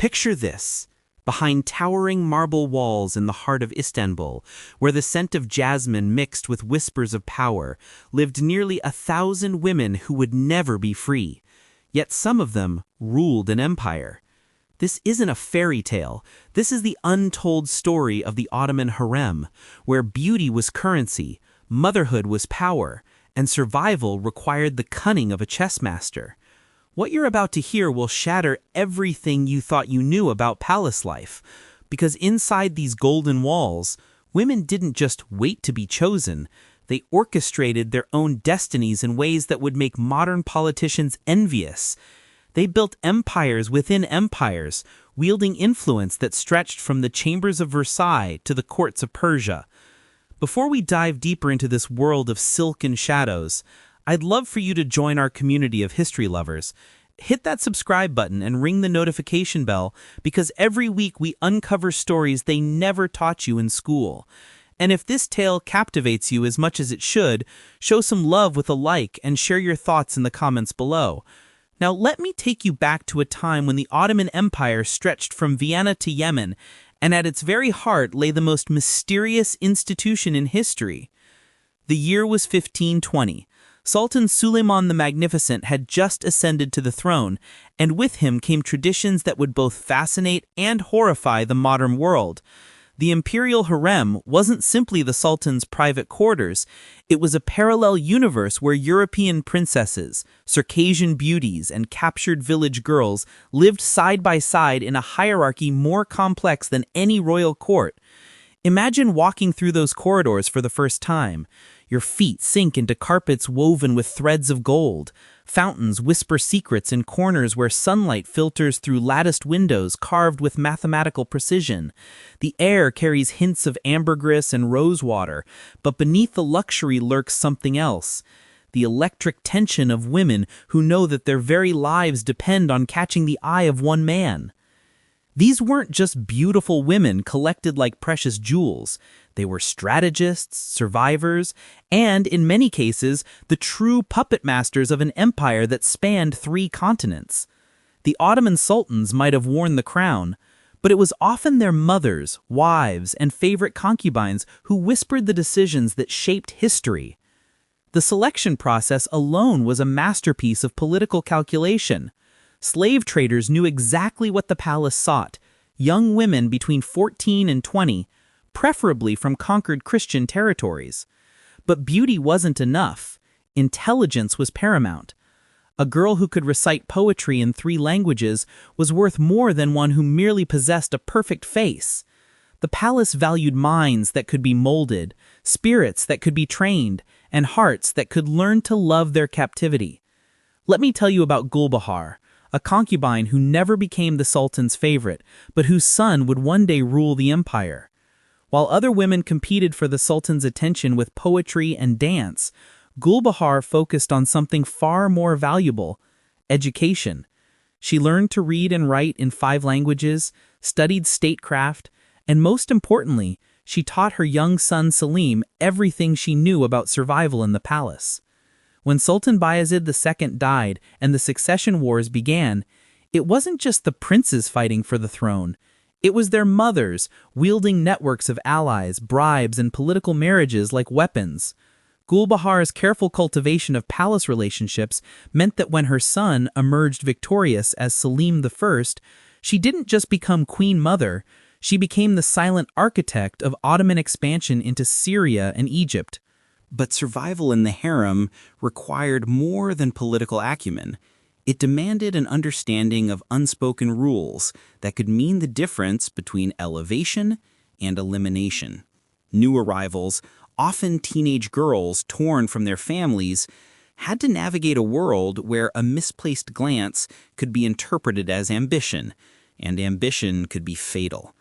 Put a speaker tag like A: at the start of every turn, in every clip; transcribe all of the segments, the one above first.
A: Picture this. Behind towering marble walls in the heart of Istanbul, where the scent of jasmine mixed with whispers of power, lived nearly 1,000 women who would never be free. Yet some of them ruled an empire. This isn't a fairy tale. This is the untold story of the Ottoman Harem, where beauty was currency, motherhood was power, and survival required the cunning of a chess master. What you're about to hear will shatter everything you thought you knew about palace life, because inside these golden walls, women didn't just wait to be chosen, they orchestrated their own destinies in ways that would make modern politicians envious. They built empires within empires, wielding influence that stretched from the chambers of Versailles to the courts of Persia. Before we dive deeper into this world of silk and shadows, I'd love for you to join our community of history lovers. Hit that subscribe button and ring the notification bell, because every week we uncover stories they never taught you in school. And if this tale captivates you as much as it should, show some love with a like and share your thoughts in the comments below. Now let me take you back to a time when the Ottoman Empire stretched from Vienna to Yemen, and at its very heart lay the most mysterious institution in history. The year was 1520. Sultan Suleiman the Magnificent had just ascended to the throne, and with him came traditions that would both fascinate and horrify the modern world. The Imperial Harem wasn't simply the Sultan's private quarters, it was a parallel universe where European princesses, Circassian beauties, and captured village girls lived side by side in a hierarchy more complex than any royal court. Imagine walking through those corridors for the first time. Your feet sink into carpets woven with threads of gold. Fountains whisper secrets in corners where sunlight filters through latticed windows carved with mathematical precision. The air carries hints of ambergris and rosewater, but beneath the luxury lurks something else. The electric tension of women who know that their very lives depend on catching the eye of one man. These weren't just beautiful women collected like precious jewels. They were strategists, survivors, and, in many cases, the true puppet masters of an empire that spanned 3 continents. The Ottoman sultans might have worn the crown, but it was often their mothers, wives, and favorite concubines who whispered the decisions that shaped history. The selection process alone was a masterpiece of political calculation. Slave traders knew exactly what the palace sought: young women between 14 and 20, preferably from conquered Christian territories. But beauty wasn't enough. Intelligence was paramount. A girl who could recite poetry in 3 languages was worth more than one who merely possessed a perfect face. The palace valued minds that could be molded, spirits that could be trained, and hearts that could learn to love their captivity. Let me tell you about Gulbahar, a concubine who never became the Sultan's favorite, but whose son would one day rule the empire. While other women competed for the Sultan's attention with poetry and dance, Gulbahar focused on something far more valuable: education. She learned to read and write in 5 languages, studied statecraft, and most importantly, she taught her young son Selim everything she knew about survival in the palace. When Sultan Bayezid II died and the succession wars began, it wasn't just the princes fighting for the throne. It was their mothers, wielding networks of allies, bribes, and political marriages like weapons. Gulbahar's careful cultivation of palace relationships meant that when her son emerged victorious as Selim I, she didn't just become queen mother, she became the silent architect of Ottoman expansion into Syria and Egypt. But survival in the harem required more than political acumen. It demanded an understanding of unspoken rules that could mean the difference between elevation and elimination. New arrivals, often teenage girls torn from their families, had to navigate a world where a misplaced glance could be interpreted as ambition, and ambition could be fatal.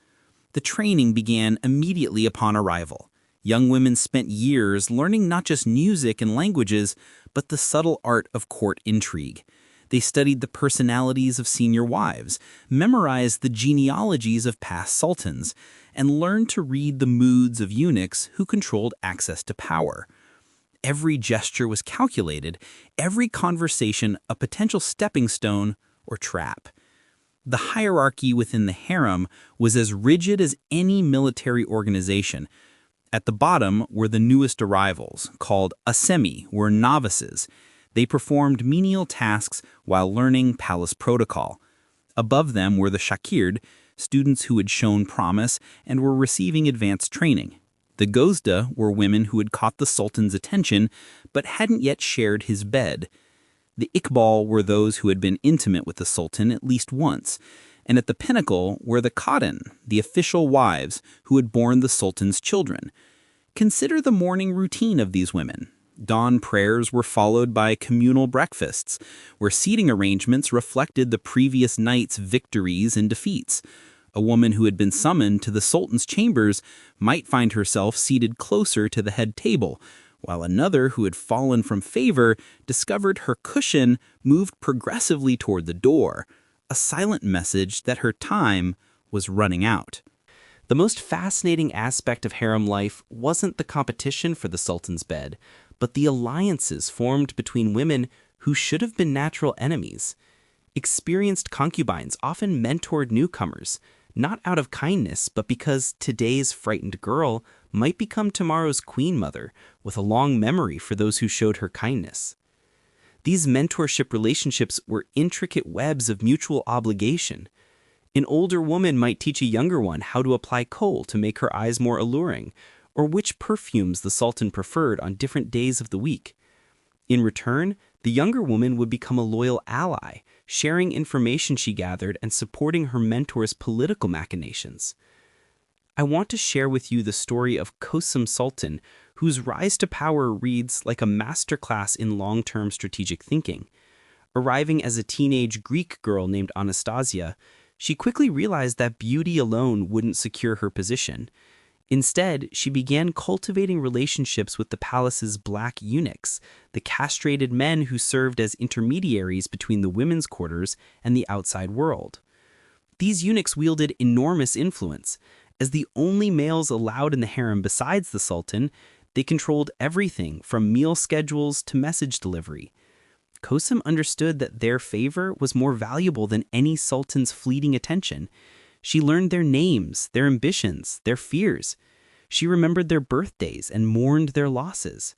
A: The training began immediately upon arrival. Young women spent years learning not just music and languages, but the subtle art of court intrigue. They studied the personalities of senior wives, memorized the genealogies of past sultans, and learned to read the moods of eunuchs who controlled access to power. Every gesture was calculated, every conversation a potential stepping stone or trap. The hierarchy within the harem was as rigid as any military organization. At the bottom were the newest arrivals, called asemi, or novices. They performed menial tasks while learning palace protocol. Above them were the shakird, students who had shown promise and were receiving advanced training. The gozda were women who had caught the sultan's attention but hadn't yet shared his bed. The iqbal were those who had been intimate with the sultan at least once, and at the pinnacle were the qadin, the official wives who had borne the sultan's children. Consider the morning routine of these women. Dawn prayers were followed by communal breakfasts, where seating arrangements reflected the previous night's victories and defeats. A woman who had been summoned to the sultan's chambers might find herself seated closer to the head table, while another who had fallen from favor discovered her cushion moved progressively toward the door, a silent message that her time was running out.
B: The most fascinating aspect of harem life wasn't the competition for the sultan's bed, but the alliances formed between women who should have been natural enemies. Experienced concubines often mentored newcomers, not out of kindness, but because today's frightened girl might become tomorrow's queen mother, with a long memory for those who showed her kindness. These mentorship relationships were intricate webs of mutual obligation. An older woman might teach a younger one how to apply kohl to make her eyes more alluring, or which perfumes the sultan preferred on different days of the week. In return, the younger woman would become a loyal ally, sharing information she gathered and supporting her mentor's political machinations. I want to share with you the story of Kosem Sultan, whose rise to power reads like a masterclass in long-term strategic thinking. Arriving as a teenage Greek girl named Anastasia, she quickly realized that beauty alone wouldn't secure her position. Instead, she began cultivating relationships with the palace's black eunuchs, the castrated men who served as intermediaries between the women's quarters and the outside world. These eunuchs wielded enormous influence. As the only males allowed in the harem besides the sultan, they controlled everything from meal schedules to message delivery. Kosem understood that their favor was more valuable than any sultan's fleeting attention. She learned their names, their ambitions, their fears. She remembered their birthdays and mourned their losses.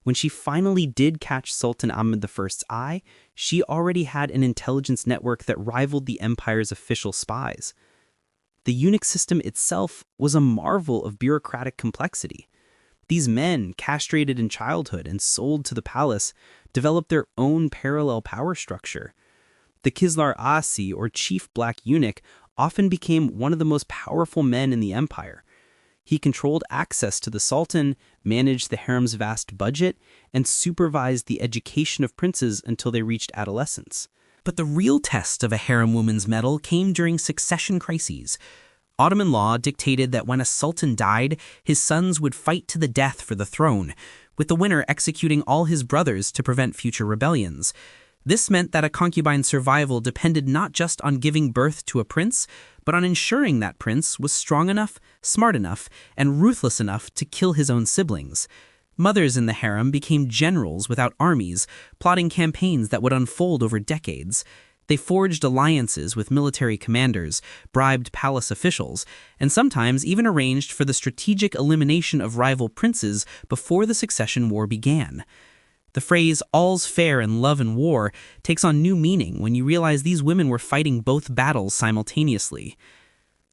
B: When she finally did catch Sultan Ahmed I's eye, she already had an intelligence network that rivaled the empire's official spies. The eunuch system itself was a marvel of bureaucratic complexity. These men, castrated in childhood and sold to the palace, developed their own parallel power structure. The Kislar Asi, or chief black eunuch, often became one of the most powerful men in the empire. He controlled access to the sultan, managed the harem's vast budget, and supervised the education of princes until they reached adolescence. But the real test of a harem woman's mettle came during succession crises. Ottoman law dictated that when a sultan died, his sons would fight to the death for the throne, with the winner executing all his brothers to prevent future rebellions. This meant that a concubine's survival depended not just on giving birth to a prince, but on ensuring that prince was strong enough, smart enough, and ruthless enough to kill his own siblings. Mothers in the harem became generals without armies, plotting campaigns that would unfold over decades. They forged alliances with military commanders, bribed palace officials, and sometimes even arranged for the strategic elimination of rival princes before the succession war began. The phrase, "all's fair in love and war," takes on new meaning when you realize these women were fighting both battles simultaneously.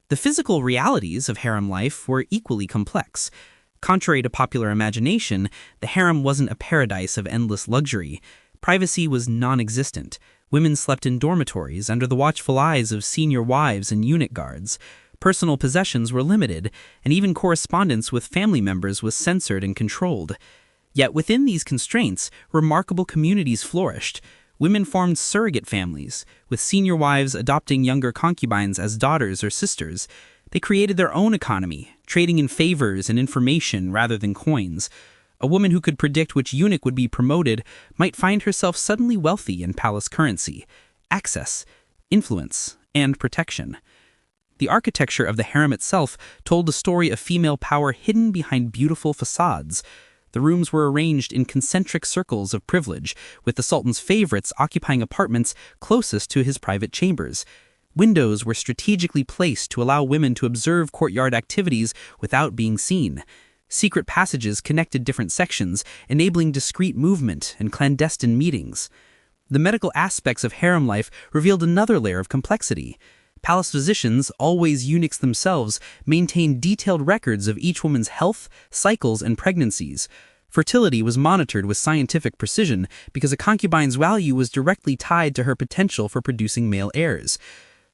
B: The physical realities of harem life were equally complex. Contrary to popular imagination, the harem wasn't a paradise of endless luxury. Privacy was non-existent. Women slept in dormitories under the watchful eyes of senior wives and eunuch guards. Personal possessions were limited, and even correspondence with family members was censored and controlled. Yet within these constraints, remarkable communities flourished. Women formed surrogate families, with senior wives adopting younger concubines as daughters or sisters. They created their own economy, trading in favors and information rather than coins. A woman who could predict which eunuch would be promoted might find herself suddenly wealthy in palace currency, access, influence, and protection. The architecture of the harem itself told the story of female power hidden behind beautiful facades. The rooms were arranged in concentric circles of privilege, with the sultan's favorites occupying apartments closest to his private chambers.
A: Windows were strategically placed to allow women to observe courtyard activities without being seen. Secret passages connected different sections, enabling discreet movement and clandestine meetings. The medical aspects of harem life revealed another layer of complexity. Palace physicians, always eunuchs themselves, maintained detailed records of each woman's health, cycles, and pregnancies. Fertility was monitored with scientific precision because a concubine's value was directly tied to her potential for producing male heirs.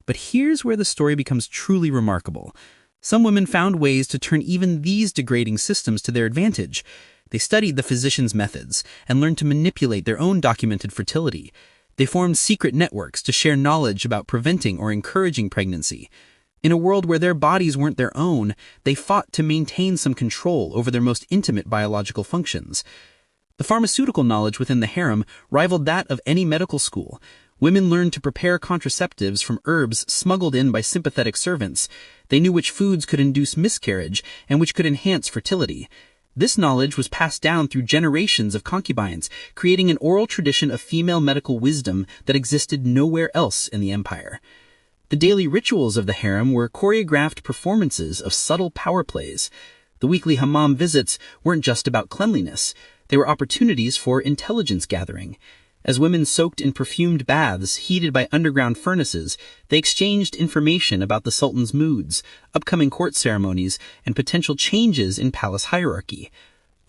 A: But here's where the story becomes truly remarkable. Some women found ways to turn even these degrading systems to their advantage. They studied the physicians' methods and learned to manipulate their own documented fertility. They formed secret networks to share knowledge about preventing or encouraging pregnancy. In a world where their bodies weren't their own, they fought to maintain some control over their most intimate biological functions. The pharmaceutical knowledge within the harem rivaled that of any medical school. Women learned to prepare contraceptives from herbs smuggled in by sympathetic servants. They knew which foods could induce miscarriage and which could enhance fertility. This knowledge was passed down through generations of concubines, creating an oral tradition of female medical wisdom that existed nowhere else in the empire. The daily rituals of the harem were choreographed performances of subtle power plays. The weekly hammam visits weren't just about cleanliness. They were opportunities for intelligence gathering. As women soaked in perfumed baths heated by underground furnaces, they exchanged information about the sultan's moods, upcoming court ceremonies, and potential changes in palace hierarchy.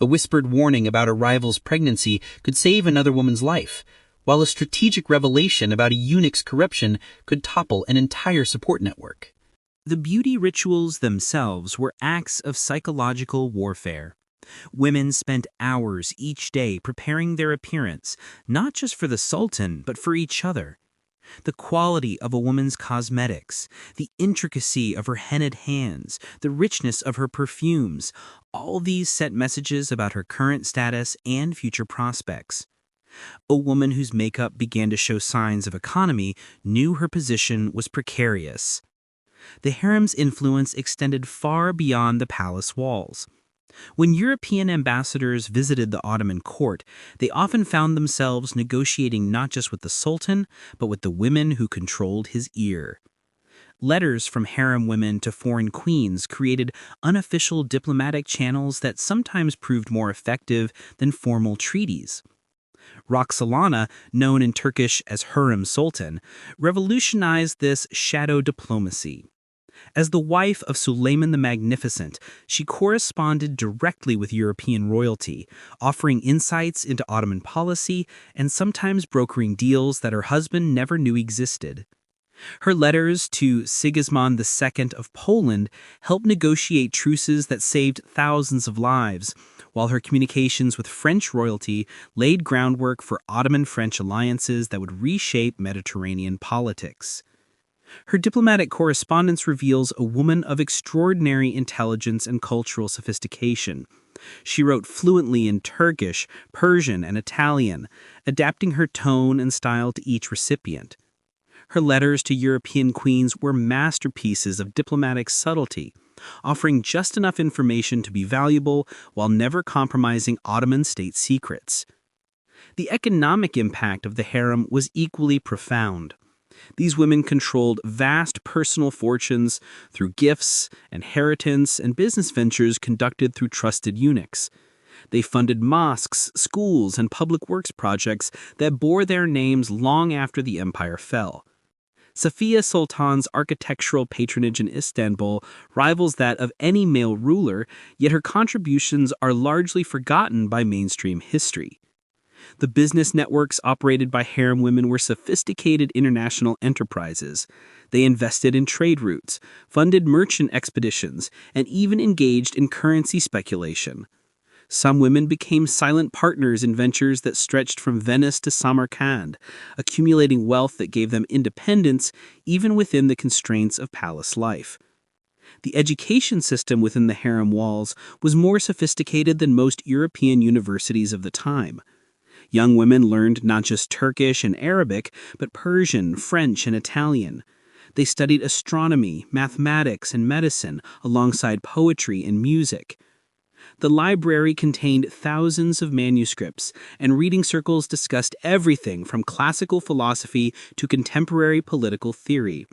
A: A whispered warning about a rival's pregnancy could save another woman's life, while a strategic revelation about a eunuch's corruption could topple an entire support network.
B: The beauty rituals themselves were acts of psychological warfare. Women spent hours each day preparing their appearance, not just for the sultan, but for each other. The quality of a woman's cosmetics, the intricacy of her henna'd hands, the richness of her perfumes, all these sent messages about her current status and future prospects. A woman whose makeup began to show signs of economy knew her position was precarious. The harem's influence extended far beyond the palace walls. When European ambassadors visited the Ottoman court, they often found themselves negotiating not just with the sultan, but with the women who controlled his ear. Letters from harem women to foreign queens created unofficial diplomatic channels that sometimes proved more effective than formal treaties. Roxolana, known in Turkish as Hurrem Sultan, revolutionized this shadow diplomacy. As the wife of Suleiman the Magnificent, she corresponded directly with European royalty, offering insights into Ottoman policy and sometimes brokering deals that her husband never knew existed. Her letters to Sigismund II of Poland helped negotiate truces that saved thousands of lives, while her communications with French royalty laid groundwork for Ottoman-French alliances that would reshape Mediterranean politics. Her diplomatic correspondence reveals a woman of extraordinary intelligence and cultural sophistication. She wrote fluently in Turkish, Persian, and Italian, adapting her tone and style to each recipient. Her letters to European queens were masterpieces of diplomatic subtlety, offering just enough information to be valuable while never compromising Ottoman state secrets. The economic impact of the harem was equally profound. These women controlled vast personal fortunes through gifts, inheritance, and business ventures conducted through trusted eunuchs. They funded mosques, schools, and public works projects that bore their names long after the empire fell. Safiye Sultan's architectural patronage in Istanbul rivals that of any male ruler, yet her contributions are largely forgotten by mainstream history. The business networks operated by harem women were sophisticated international enterprises. They invested in trade routes, funded merchant expeditions, and even engaged in currency speculation. Some women became silent partners in ventures that stretched from Venice to Samarkand, accumulating wealth that gave them independence even within the constraints of palace life. The education system within the harem walls was more sophisticated than most European universities of the time. Young women learned not just Turkish and Arabic, but Persian, French, and Italian. They studied astronomy, mathematics, and medicine alongside poetry and music. The library contained thousands of manuscripts, and reading circles discussed everything from classical philosophy to contemporary political theory.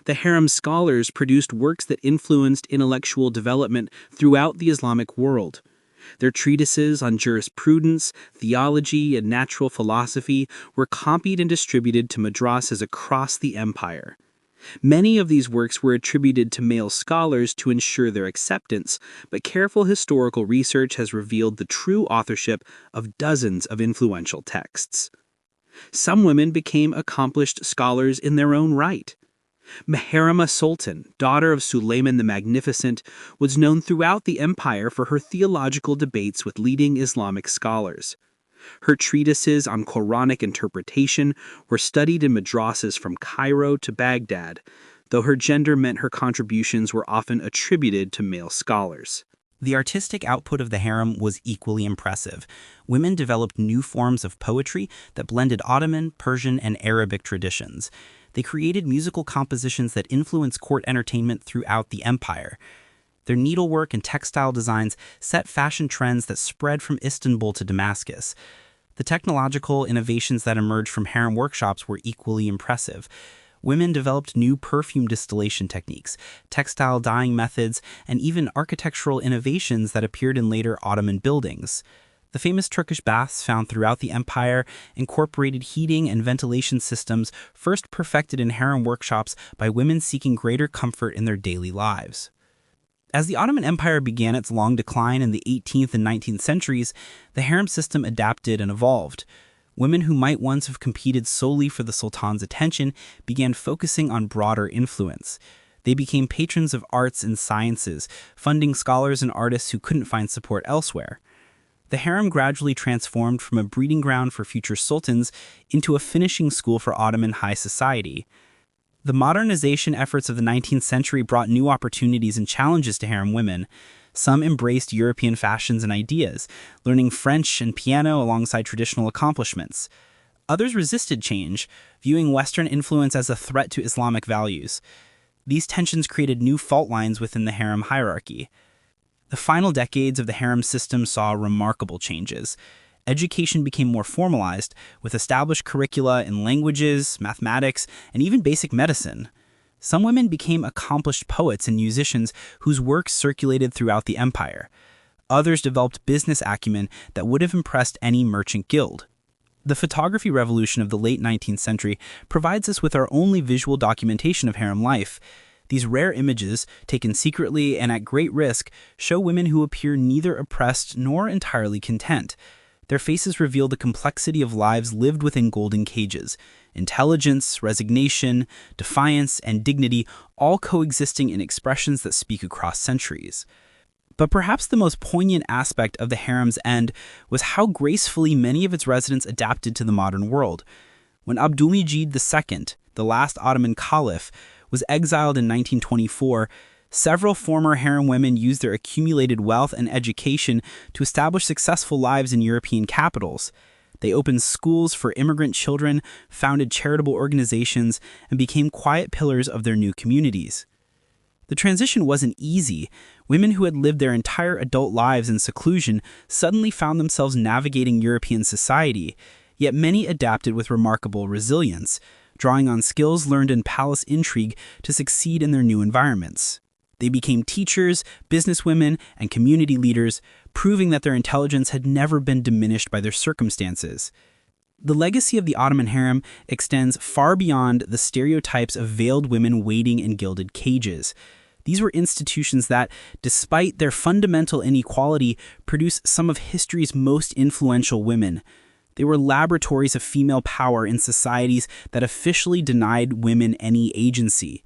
C: The harem scholars produced works that influenced intellectual development throughout the Islamic world. Their treatises on jurisprudence, theology, and natural philosophy were copied and distributed to madrasas across the empire. Many of these works were attributed to male scholars to ensure their acceptance, but careful historical research has revealed the true authorship of dozens of influential texts. Some women became accomplished scholars in their own right. Mehrama Sultan, daughter of Sulayman the Magnificent, was known throughout the empire for her theological debates with leading Islamic scholars. Her treatises on Quranic interpretation were studied in madrasas from Cairo to Baghdad, though her gender meant her contributions were often attributed to male scholars.
A: The artistic output of the harem was equally impressive. Women developed new forms of poetry that blended Ottoman, Persian, and Arabic traditions. They created musical compositions that influenced court entertainment throughout the empire. Their needlework and textile designs set fashion trends that spread from Istanbul to Damascus. The technological innovations that emerged from harem workshops were equally impressive. Women developed new perfume distillation techniques, textile dyeing methods, and even architectural innovations that appeared in later Ottoman buildings. The famous Turkish baths found throughout the empire incorporated heating and ventilation systems first perfected in harem workshops by women seeking greater comfort in their daily lives. As the Ottoman Empire began its long decline in the 18th and 19th centuries, the harem system adapted and evolved. Women who might once have competed solely for the sultan's attention began focusing on broader influence. They became patrons of arts and sciences, funding scholars and artists who couldn't find support elsewhere. The harem gradually transformed from a breeding ground for future sultans into a finishing school for Ottoman high society. The modernization efforts of the 19th century brought new opportunities and challenges to harem women. Some embraced European fashions and ideas, learning French and piano alongside traditional accomplishments. Others resisted change, viewing Western influence as a threat to Islamic values. These tensions created new fault lines within the harem hierarchy. The final decades of the harem system saw remarkable changes. Education became more formalized, with established curricula in languages, mathematics, and even basic medicine. Some women became accomplished poets and musicians whose works circulated throughout the empire. Others developed business acumen that would have impressed any merchant guild. The photography revolution of the late 19th century provides us with our only visual documentation of harem life. These rare images, taken secretly and at great risk, show women who appear neither oppressed nor entirely content. Their faces reveal the complexity of lives lived within golden cages. Intelligence, resignation, defiance, and dignity all coexisting in expressions that speak across centuries. But perhaps the most poignant aspect of the harem's end was how gracefully many of its residents adapted to the modern world. When Abdülmecid II, the last Ottoman caliph, was exiled in 1924, several former harem women used their accumulated wealth and education to establish successful lives in European capitals. They opened schools for immigrant children, founded charitable organizations, and became quiet pillars of their new communities. The transition wasn't easy. Women who had lived their entire adult lives in seclusion suddenly found themselves navigating European society, yet many adapted with remarkable resilience, drawing on skills learned in palace intrigue to succeed in their new environments. They became teachers, businesswomen, and community leaders, proving that their intelligence had never been diminished by their circumstances. The legacy of the Ottoman harem extends far beyond the stereotypes of veiled women waiting in gilded cages. These were institutions that, despite their fundamental inequality, produce some of history's most influential women. They were laboratories of female power in societies that officially denied women any agency.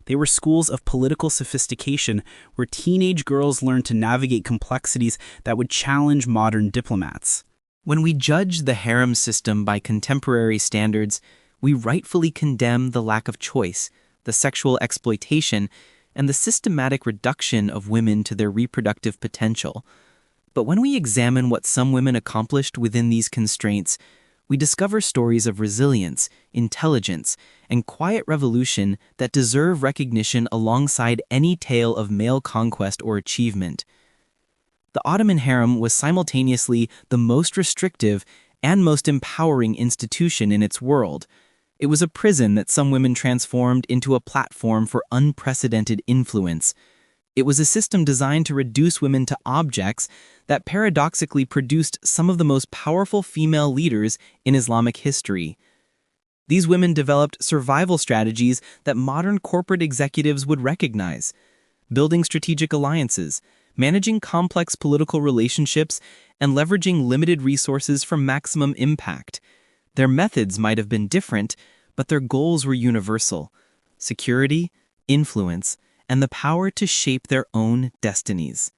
A: They were schools of political sophistication where teenage girls learned to navigate complexities that would challenge modern diplomats.
B: When we judge the harem system by contemporary standards, we rightfully condemn the lack of choice, the sexual exploitation, and the systematic reduction of women to their reproductive potential. But when we examine what some women accomplished within these constraints, we discover stories of resilience, intelligence, and quiet revolution that deserve recognition alongside any tale of male conquest or achievement. The Ottoman harem was simultaneously the most restrictive and most empowering institution in its world. It was a prison that some women transformed into a platform for unprecedented influence. It was a system designed to reduce women to objects that paradoxically produced some of the most powerful female leaders in Islamic history. These women developed survival strategies that modern corporate executives would recognize: building strategic alliances, managing complex political relationships, and leveraging limited resources for maximum impact. Their methods might have been different, but their goals were universal: security, influence, and the power to shape their own destinies.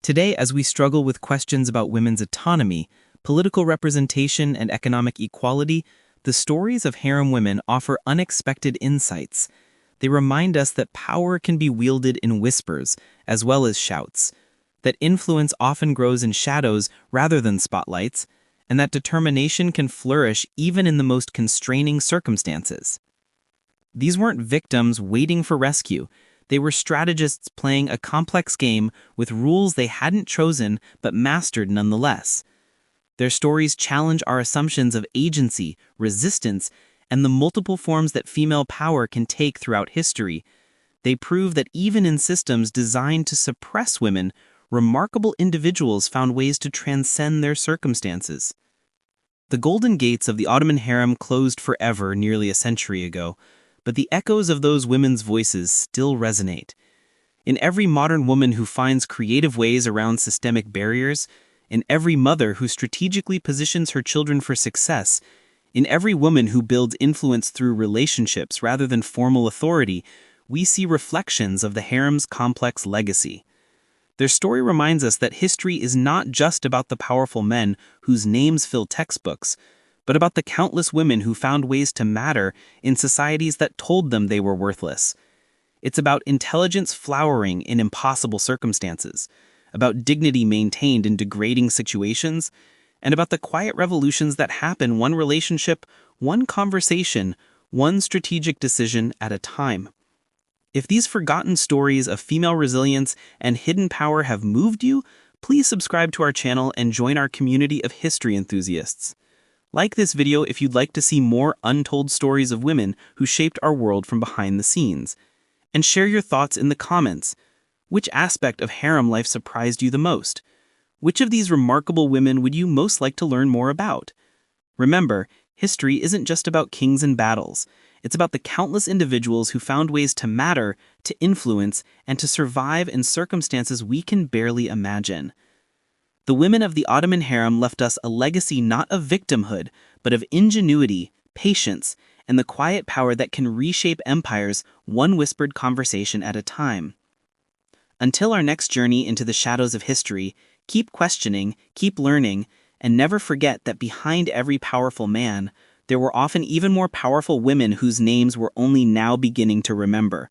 B: Today, as we struggle with questions about women's autonomy, political representation, and economic equality, the stories of harem women offer unexpected insights. They remind us that power can be wielded in whispers as well as shouts, that influence often grows in shadows rather than spotlights, and that determination can flourish even in the most constraining circumstances. These weren't victims waiting for rescue. They were strategists playing a complex game with rules they hadn't chosen but mastered nonetheless. Their stories challenge our assumptions of agency, resistance, and the multiple forms that female power can take throughout history. They prove that even in systems designed to suppress women, remarkable individuals found ways to transcend their circumstances. The golden gates of the Ottoman harem closed forever nearly a century ago, but the echoes of those women's voices still resonate. In every modern woman who finds creative ways around systemic barriers, in every mother who strategically positions her children for success, in every woman who builds influence through relationships rather than formal authority, we see reflections of the harem's complex legacy. Their story reminds us that history is not just about the powerful men whose names fill textbooks, but about the countless women who found ways to matter in societies that told them they were worthless. It's about intelligence flowering in impossible circumstances, about dignity maintained in degrading situations, and about the quiet revolutions that happen one relationship, one conversation, one strategic decision at a time. If these forgotten stories of female resilience and hidden power have moved you, please subscribe to our channel and join our community of history enthusiasts. Like this video if you'd like to see more untold stories of women who shaped our world from behind the scenes. And share your thoughts in the comments. Which aspect of harem life surprised you the most? Which of these remarkable women would you most like to learn more about? Remember, history isn't just about kings and battles. It's about the countless individuals who found ways to matter, to influence, and to survive in circumstances we can barely imagine. The women of the Ottoman harem left us a legacy not of victimhood, but of ingenuity, patience, and the quiet power that can reshape empires one whispered conversation at a time. Until our next journey into the shadows of history, keep questioning, keep learning, and never forget that behind every powerful man, there were often even more powerful women whose names we're only now beginning to remember.